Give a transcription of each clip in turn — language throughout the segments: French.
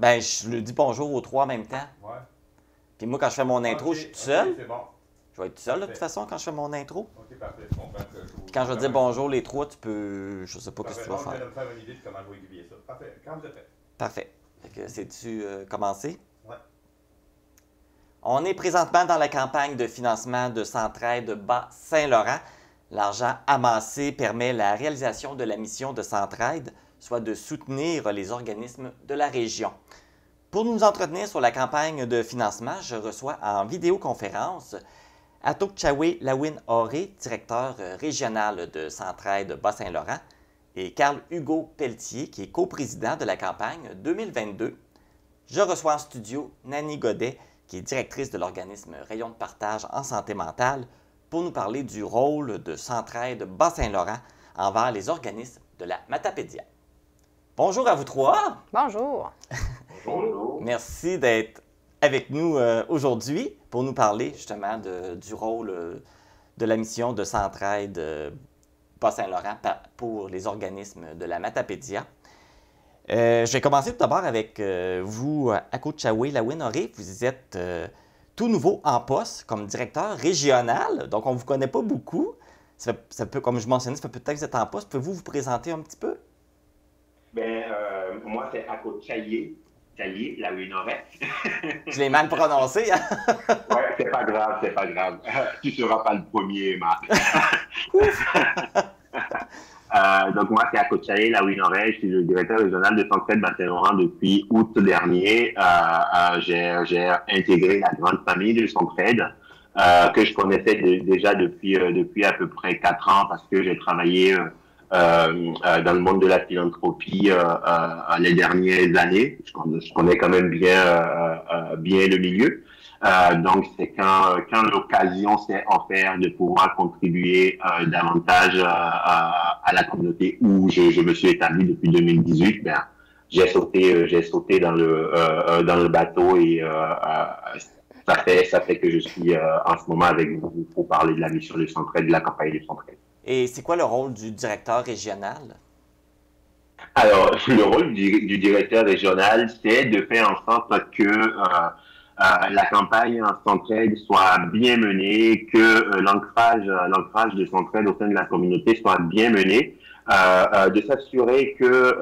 Ben, je lui dis bonjour aux trois en même temps. Ouais. Puis moi, quand je fais mon intro, je suis tout seul. C'est bon. Je vais être tout seul, de toute Parfait. façon, quand je fais mon intro. OK, parfait. Je comprends. Puis quand je vais dire bonjour les trois, tu peux... Je sais pas ce que Parfait. tu vas Non, je viens faire. de me faire une idée de comment je vais aiguiller ça. Parfait. Quand vous êtes prêt. Parfait. Fait que sais-tu commencer? Ouais. On est présentement dans la campagne de financement de Centraide Bas-Saint-Laurent. L'argent amassé permet la réalisation de la mission de Centraide, soit de soutenir les organismes de la région. Pour nous entretenir sur la campagne de financement, je reçois en vidéoconférence Atok Chawe Lawin Oré, directeur régional de Centraide Bas-Saint-Laurent, et Carl Hugo Pelletier, qui est coprésident de la campagne 2022. Je reçois en studio Nani Godet, qui est directrice de l'organisme Rayon de partage en santé mentale, pour nous parler du rôle de Centraide Bas-Saint-Laurent envers les organismes de la Matapédia. Bonjour à vous trois. Bonjour. Bonjour. Merci d'être avec nous aujourd'hui pour nous parler justement du rôle de la mission de Centraide Bas-Saint-Laurent pour les organismes de la Matapédia. Je vais commencer tout d'abord avec vous, Atok Chawe Lawin Oré. Vous êtes tout nouveau en poste comme directeur régional, donc on ne vous connaît pas beaucoup. Ça peut, comme je mentionnais, ça fait peut-être que vous êtes en poste. Pouvez-vous vous présenter un petit peu? Ben, moi, c'est Atok Chawe Lawin Oré. Je l'ai mal prononcé, hein? Ouais, c'est pas grave, c'est pas grave. Tu seras pas le premier, Marc. Donc, moi, c'est Atok Chawe Lawin Oré. Je suis le directeur régional de Centraide Bas-Saint-Laurent depuis août dernier. J'ai intégré la grande famille de Centraide, que je connaissais déjà depuis à peu près 4 ans parce que j'ai travaillé dans le monde de la philanthropie les dernières années. Je connais quand même bien le milieu. Donc, c'est quand l'occasion s'est offerte de pouvoir contribuer davantage à la communauté où je me suis établi depuis 2018, ben, j'ai sauté dans le bateau et ça fait que je suis en ce moment avec vous pour parler de la mission de Centraide, de la campagne de Centraide. Et c'est quoi le rôle du directeur régional? Alors, le rôle du directeur régional, c'est de faire en sorte que la campagne en Centraide soit bien menée, que l'ancrage de Centraide au sein de la communauté soit bien mené, de s'assurer que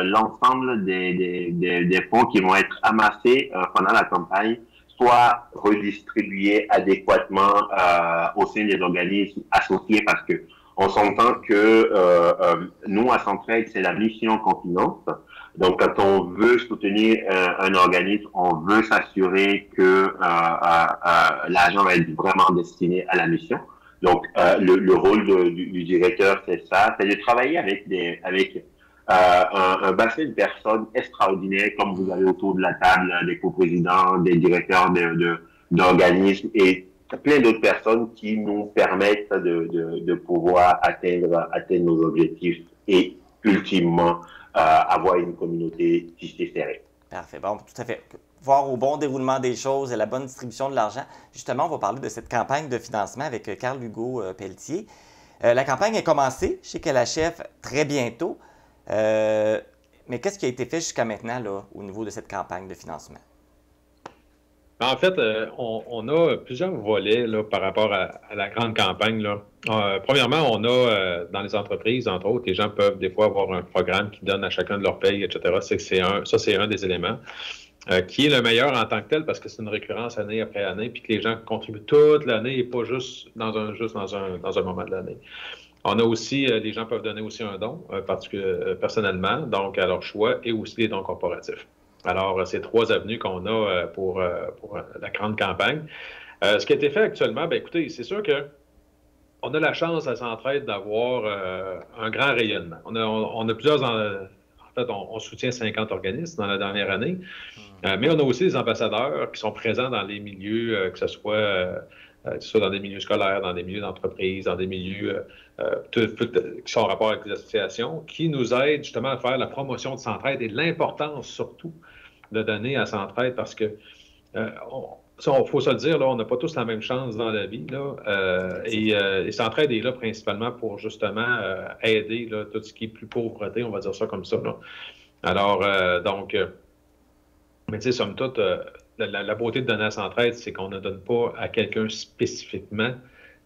l'ensemble des fonds qui vont être amassés pendant la campagne soient redistribués adéquatement au sein des organismes associés, parce que on s'entend que nous, à Centraide, c'est la mission qu'on finance. Donc, quand on veut soutenir un organisme, on veut s'assurer que l'argent va être vraiment destiné à la mission. Donc, le rôle du directeur, c'est ça, c'est de travailler avec un bassin de personnes extraordinaires, comme vous avez autour de la table, des coprésidents, des directeurs d'organismes et plein d'autres personnes qui nous permettent de pouvoir atteindre nos objectifs et ultimement avoir une communauté tissée serrée. Parfait. Bon, tout à fait. Voir au bon déroulement des choses et la bonne distribution de l'argent. Justement, on va parler de cette campagne de financement avec Carl Hugo Pelletier. La campagne a commencé. Je sais qu'elle achève très bientôt. Mais qu'est-ce qui a été fait jusqu'à maintenant là, au niveau de cette campagne de financement? En fait, on a plusieurs volets là, par rapport à la grande campagne. Là. Premièrement, on a dans les entreprises, entre autres, les gens peuvent des fois avoir un programme qui donne à chacun de leur paye, etc. C'est un des éléments qui est le meilleur en tant que tel parce que c'est une récurrence année après année, puis que les gens contribuent toute l'année et pas juste dans un moment de l'année. On a aussi, les gens peuvent donner aussi un don, personnellement, donc à leur choix, et aussi les dons corporatifs. Alors, c'est 3 avenues qu'on a pour la grande campagne. Ce qui a été fait actuellement, bien écoutez, c'est sûr que on a la chance à Centraide d'avoir un grand rayonnement. On a plusieurs... En fait, on soutient 50 organismes dans la dernière année, mais on a aussi des ambassadeurs qui sont présents dans les milieux, que ce soit dans des milieux scolaires, dans des milieux d'entreprise, dans des milieux qui sont en rapport avec les associations, qui nous aident justement à faire la promotion de Centraide et l'importance surtout de donner à Centraide parce que, faut se le dire, là, on n'a pas tous la même chance dans la vie. Là, et Centraide est là principalement pour justement aider là, tout ce qui est plus pauvreté, on va dire ça comme ça. Là. Alors, donc, Mais tu sais, somme toute, la beauté de donner à Centraide, c'est qu'on ne donne pas à quelqu'un spécifiquement,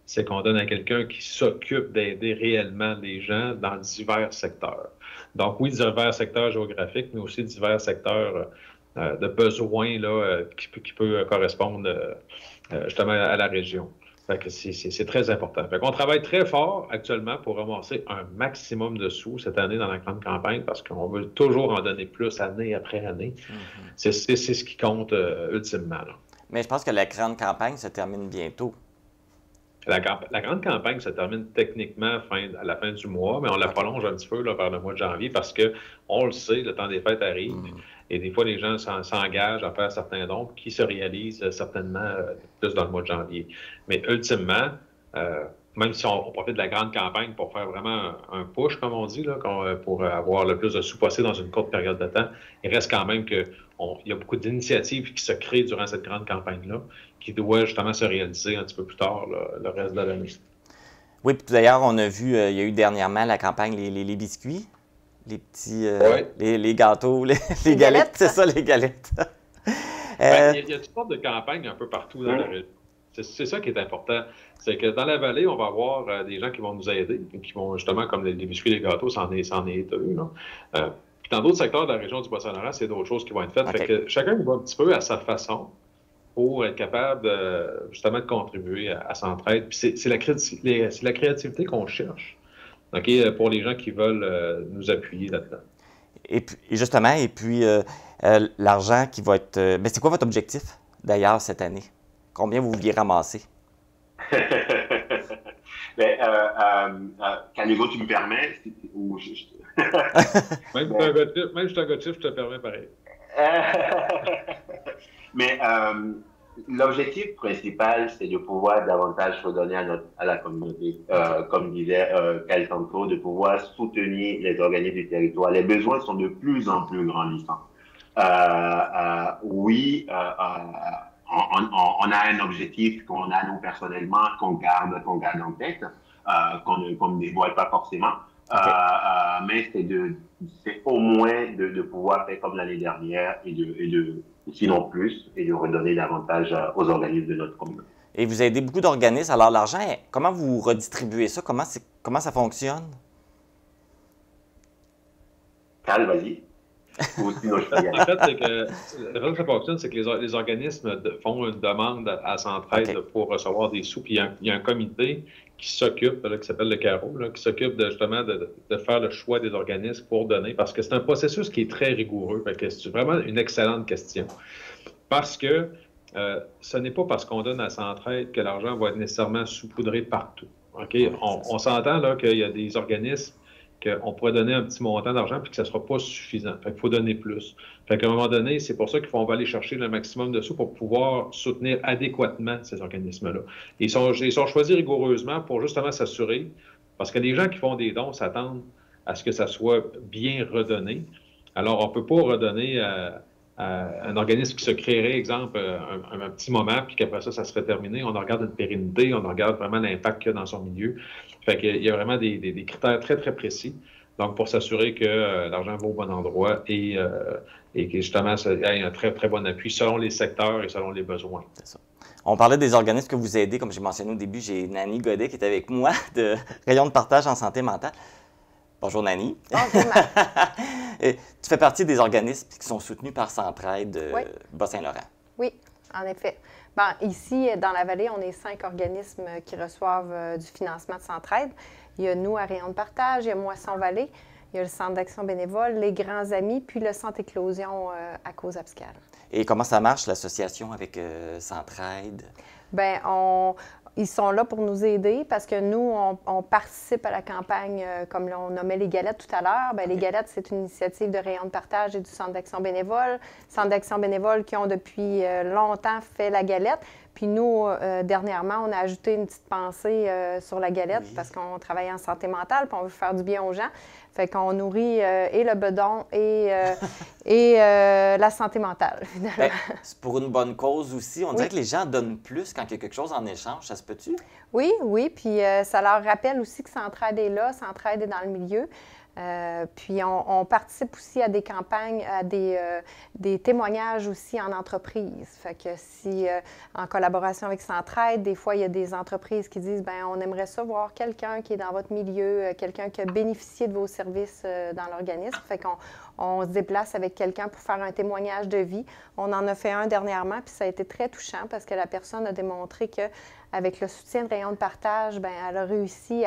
c'est qu'on donne à quelqu'un qui s'occupe d'aider réellement les gens dans divers secteurs. Donc oui, divers secteurs géographiques, mais aussi divers secteurs de besoins là, qui peut correspondre justement à la région. Fait que c'est très important. Fait qu'on travaille très fort actuellement pour ramasser un maximum de sous cette année dans la grande campagne parce qu'on veut toujours en donner plus année après année. C'est ce qui compte ultimement. Là. Mais je pense que la grande campagne se termine bientôt. La grande campagne se termine techniquement à la fin du mois, mais on la prolonge un petit peu là, vers le mois de janvier parce que on le sait, le temps des fêtes arrive et des fois les gens s'engagent à faire certains dons qui se réalisent certainement plus dans le mois de janvier. Mais ultimement, même si on profite de la grande campagne pour faire vraiment un push, comme on dit, là, pour avoir le plus de sous possible dans une courte période de temps, il reste quand même qu'il y a beaucoup d'initiatives qui se créent durant cette grande campagne-là, qui doit justement se réaliser un petit peu plus tard, là, le reste de l'année. Oui, puis d'ailleurs, on a vu, il y a eu dernièrement la campagne les biscuits, les petits, les gâteaux, les galettes, c'est ça, les galettes. Il y a toutes sortes de campagnes un peu partout dans la région. C'est ça qui est important. C'est que dans la vallée, on va avoir des gens qui vont nous aider, qui vont justement, comme les biscuits et les gâteaux, c'en est un. Puis dans d'autres secteurs de la région du Bas-Saint-Laurent, c'est d'autres choses qui vont être faites. Okay. Fait que chacun va un petit peu à sa façon pour être capable justement de contribuer à Centraide. Puis c'est la créativité qu'on cherche, pour les gens qui veulent nous appuyer là-dedans. Et justement, l'argent qui va être... mais c'est quoi votre objectif, d'ailleurs, cette année? Combien vous vouliez ramasser? Canigo, tu me permets? Même si je suis un gars de chiffre, je te permets pareil. Mais l'objectif principal, c'est de pouvoir davantage redonner à la communauté, comme disait Kyle tantôt, de pouvoir soutenir les organismes du territoire. Les besoins sont de plus en plus grandissants. Oui, on a un objectif qu'on a nous personnellement, qu'on garde en tête, qu'on ne dévoile pas forcément. Mais c'est au moins de pouvoir faire comme l'année dernière et de sinon plus, et de redonner davantage aux organismes de notre communauté. Et vous aidez beaucoup d'organismes. Alors, l'argent, comment vous redistribuez ça? Comment ça fonctionne? Cal, vas-y. En fait, c'est que la façon que ça fonctionne, c'est que les organismes font une demande à Centraide pour recevoir des sous. Puis il y a un comité qui s'occupe, qui s'appelle le CARO, qui s'occupe justement de faire le choix des organismes pour donner, parce que c'est un processus qui est très rigoureux. C'est vraiment une excellente question. Parce que ce n'est pas parce qu'on donne à Centraide que l'argent va être nécessairement saupoudré partout. On s'entend là qu'il y a des organismes qu'on pourrait donner un petit montant d'argent puis que ça ne sera pas suffisant. Fait qu'il faut donner plus. Fait qu'à un moment donné, c'est pour ça qu'on va aller chercher le maximum de sous pour pouvoir soutenir adéquatement ces organismes-là. Ils sont choisis rigoureusement pour justement s'assurer, parce que les gens qui font des dons s'attendent à ce que ça soit bien redonné. Alors, on ne peut pas redonner à un organisme qui se créerait, exemple, un petit moment, puis qu'après ça serait terminé. On regarde une pérennité, on regarde vraiment l'impact qu'il y a dans son milieu. Fait qu'il y a vraiment des critères très, très précis. Donc, pour s'assurer que l'argent va au bon endroit et que justement, il y ait un très, très bon appui selon les secteurs et selon les besoins. C'est ça. On parlait des organismes que vous aidez. Comme j'ai mentionné au début, j'ai Nani Godet qui est avec moi de Rayon de partage en santé mentale. Bonjour, Nani. Bonjour, Tu fais partie des organismes qui sont soutenus par Centraide Bas-Saint-Laurent. Oui, en effet. Ici, dans la vallée, on est 5 organismes qui reçoivent du financement de Centraide. Il y a nous à Rayon de partage, il y a Moisson Vallée, il y a le Centre d'action bénévole, les Grands Amis, puis le Centre Éclosion à Cause Abscale. Et comment ça marche, l'association avec Centraide? Ils sont là pour nous aider parce que nous, on participe à la campagne, comme on nommait les galettes tout à l'heure. Les galettes, c'est une initiative de Rayon de partage et du Centre d'action bénévole. Centre d'action bénévole qui ont depuis longtemps fait la galette. Puis nous, dernièrement, on a ajouté une petite pensée sur la galette parce qu'on travaille en santé mentale puis on veut faire du bien aux gens. Fait qu'on nourrit et le bedon et la santé mentale. C'est pour une bonne cause aussi. On dirait que les gens donnent plus quand il y a quelque chose en échange. Ça se peut-tu? Oui. Puis ça leur rappelle aussi que Centraide est là, Centraide est dans le milieu. Puis on participe aussi à des campagnes, à des témoignages aussi en entreprise. Fait que si, en collaboration avec Centraide, des fois, il y a des entreprises qui disent, bien, on aimerait ça voir quelqu'un qui est dans votre milieu, quelqu'un qui a bénéficié de vos services dans l'organisme. Fait qu'on se déplace avec quelqu'un pour faire un témoignage de vie. On en a fait un dernièrement, puis ça a été très touchant parce que la personne a démontré qu'avec le soutien de Rayon de partage, bien, elle a réussi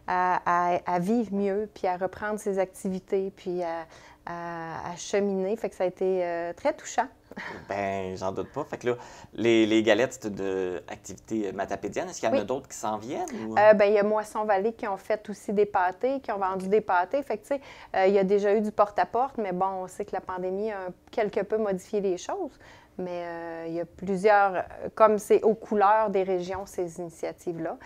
à vivre mieux, puis à reprendre ses activités, puis à cheminer. Fait que ça a été très touchant. Bien, j'en doute pas. Fait que là, les galettes, c'est une activité matapédienne. Est-ce qu'il y en a d'autres qui s'en viennent? Ou... Bien, il y a Moisson Vallée qui ont fait aussi des pâtés, qui ont vendu des pâtés. Fait que, tu sais, il y a déjà eu du porte-à-porte, mais bon, on sait que la pandémie a quelque peu modifié les choses. Mais il y a plusieurs, comme c'est aux couleurs des régions, ces initiatives-là.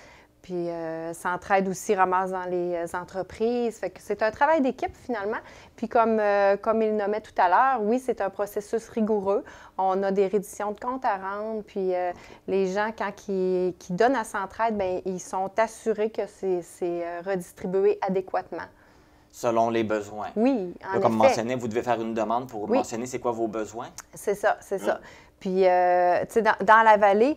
Puis Centraide aussi ramasse dans les entreprises. Fait que c'est un travail d'équipe finalement. Puis comme il nommait tout à l'heure, oui, c'est un processus rigoureux. On a des redditions de comptes à rendre. Puis les gens, quand ils donnent à Centraide, bien, ils sont assurés que c'est redistribué adéquatement. Selon les besoins. Oui, en effet. Comme mentionné, vous devez faire une demande pour mentionner c'est quoi vos besoins. C'est ça, c'est ça. Puis, tu sais, dans la vallée,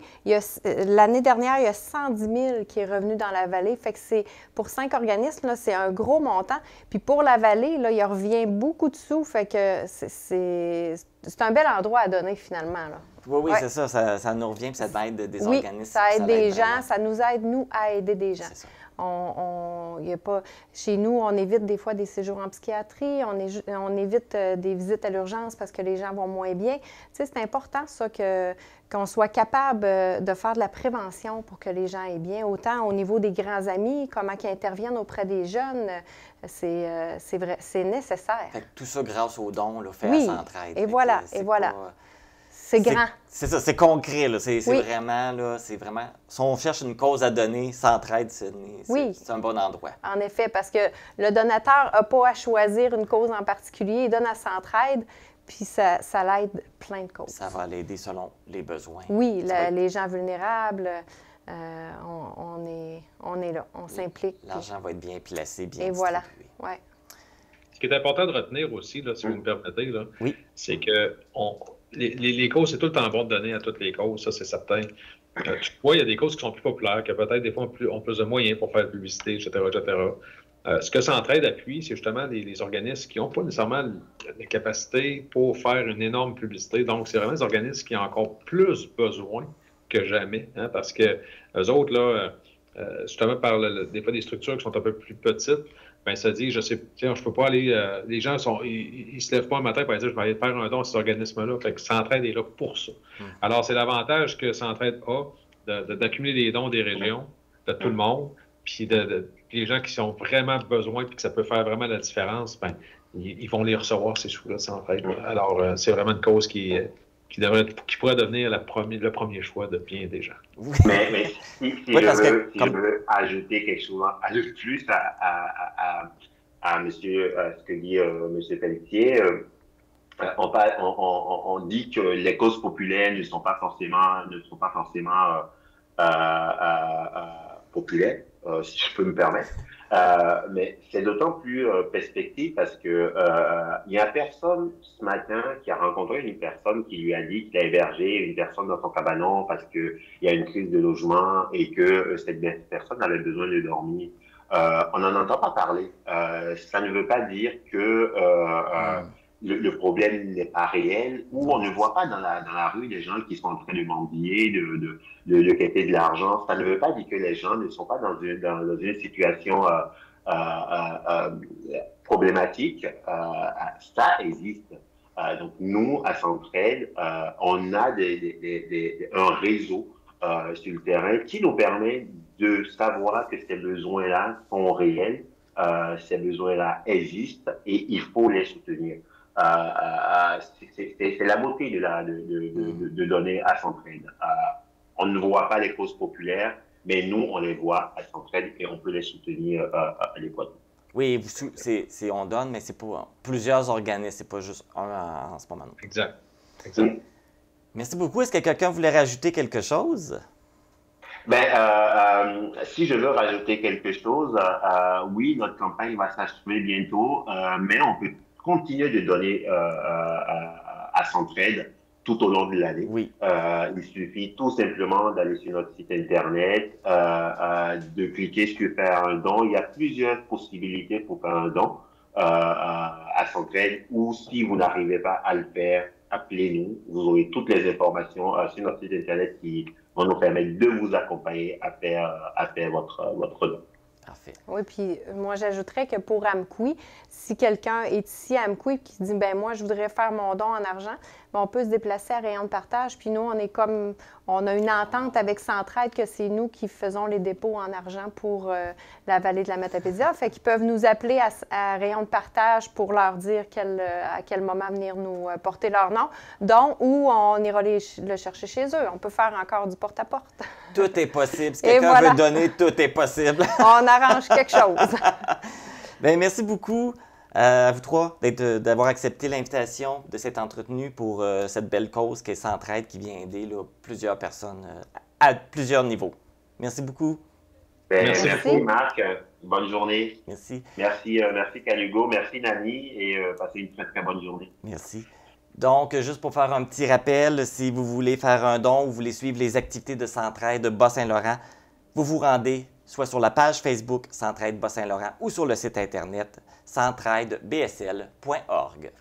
l'année dernière, il y a 110 000 qui est revenu dans la vallée. Fait que c'est, pour 5 organismes, là, c'est un gros montant. Puis pour la vallée, là, il revient beaucoup de sous. Fait que c'est un bel endroit à donner, finalement, là. Oui, c'est ça. Ça nous revient, puis ça aide des organismes. Oui, ça aide des gens. Ça nous aide, nous, à aider des gens. C'est ça. Chez nous, on évite des fois des séjours en psychiatrie, on évite des visites à l'urgence parce que les gens vont moins bien. Tu sais, c'est important, ça, qu'on soit capable de faire de la prévention pour que les gens aient bien, autant au niveau des grands amis, comment ils interviennent auprès des jeunes. C'est vrai, c'est nécessaire. Fait que tout ça grâce aux dons là, faits à Centraide. Et voilà, C'est grand. C'est ça, c'est concret, là. C'est vraiment, là, si on cherche une cause à donner, Centraide, c'est un bon endroit. En effet, parce que le donateur n'a pas à choisir une cause en particulier, il donne à Centraide, puis ça l'aide plein de causes. Ça va l'aider selon les besoins. Oui, les gens vulnérables, on est là, on s'implique. L'argent va être bien placé, bien distribué. Et voilà, ouais. Ce qui est important de retenir aussi, là, si vous me permettez, là, c'est que les causes, c'est tout le temps bon de donner à toutes les causes, ça c'est certain. Tu vois, il y a des causes qui sont plus populaires, que peut-être des fois ont plus de moyens pour faire de publicité, etc., etc. Ce que Centraide appuie, c'est justement les organismes qui n'ont pas nécessairement la capacité pour faire une énorme publicité. Donc, c'est vraiment des organismes qui ont encore plus besoin que jamais, hein, parce que eux autres, là, justement, par des fois des structures qui sont un peu plus petites, bien, ça dit, je peux pas aller. Les gens ils se lèvent pas un matin pour dire, je vais aller faire un don à cet organisme-là. Fait que Centraide est là pour ça. Alors, c'est l'avantage que Centraide a d'accumuler les dons des régions, de tout le monde, puis les gens qui ont vraiment besoin, puis que ça peut faire vraiment la différence, bien, ils vont les recevoir, ces sous-là de Centraide. Alors, c'est vraiment une cause qui pourrait devenir le premier choix de bien des gens. Mais si je veux ajouter quelque chose, ajouter plus à monsieur, ce que dit M. Pelletier, on dit que les causes populaires ne sont pas forcément populaires, si je peux me permettre. Mais c'est d'autant plus perspective parce que il y a personne ce matin qui a rencontré une personne qui lui a dit qu'il a hébergé une personne dans son cabanon parce qu'il y a une crise de logement et que cette personne avait besoin de dormir. On n'en entend pas parler. Ça ne veut pas dire que le problème n'est pas réel, ou on ne voit pas dans la rue des gens qui sont en train de mendier, de quêter de l'argent. Ça ne veut pas dire que les gens ne sont pas dans une situation problématique. Ça existe. Donc nous, à Centraide, on a un réseau sur le terrain qui nous permet de savoir que ces besoins-là sont réels, ces besoins-là existent et il faut les soutenir. C'est la beauté de donner à Centraide. On ne voit pas les causes populaires, mais nous, on les voit à Centraide et on peut les soutenir adéquatement. Oui, on donne, mais c'est pour plusieurs organismes, c'est pas juste un en ce moment. Exact. Merci beaucoup. Est-ce que quelqu'un voulait rajouter quelque chose? Si je veux rajouter quelque chose, oui, notre campagne va s'achever bientôt, mais on peut continuer de donner à Centraide tout au long de l'année. Oui. Il suffit tout simplement d'aller sur notre site Internet, de cliquer sur faire un don. Il y a plusieurs possibilités pour faire un don à Centraide, ou si vous n'arrivez pas à le faire, appelez-nous. Vous aurez toutes les informations sur notre site Internet qui vont nous permettre de vous accompagner à faire votre don. Parfait. Oui, puis moi, j'ajouterais que pour Amqui, si quelqu'un est ici à Amqui et qui dit, ben moi, je voudrais faire mon don en argent, ben, on peut se déplacer à Rayon de partage. Puis nous, on a une entente avec Centraide que c'est nous qui faisons les dépôts en argent pour la vallée de la Matapédia. Fait qu'ils peuvent nous appeler à Rayon de partage pour leur dire à quel moment venir nous porter leur nom, don, ou on ira le chercher chez eux. On peut faire encore du porte-à-porte. Tout est possible. Si quelqu'un veut donner, tout est possible. On arrange quelque chose. Bien, merci beaucoup à vous trois d'avoir accepté l'invitation de cet entretenu pour cette belle cause qu'est Centraide qui vient aider là, plusieurs personnes à plusieurs niveaux. Merci beaucoup. Merci Marc. Bonne journée. Merci. Merci Calugo. Merci Nani et passez une très très bonne journée. Merci. Donc, juste pour faire un petit rappel, si vous voulez faire un don ou vous voulez suivre les activités de Centraide Bas-Saint-Laurent, vous vous rendez soit sur la page Facebook Centraide Bas-Saint-Laurent ou sur le site Internet centraidebsl.org.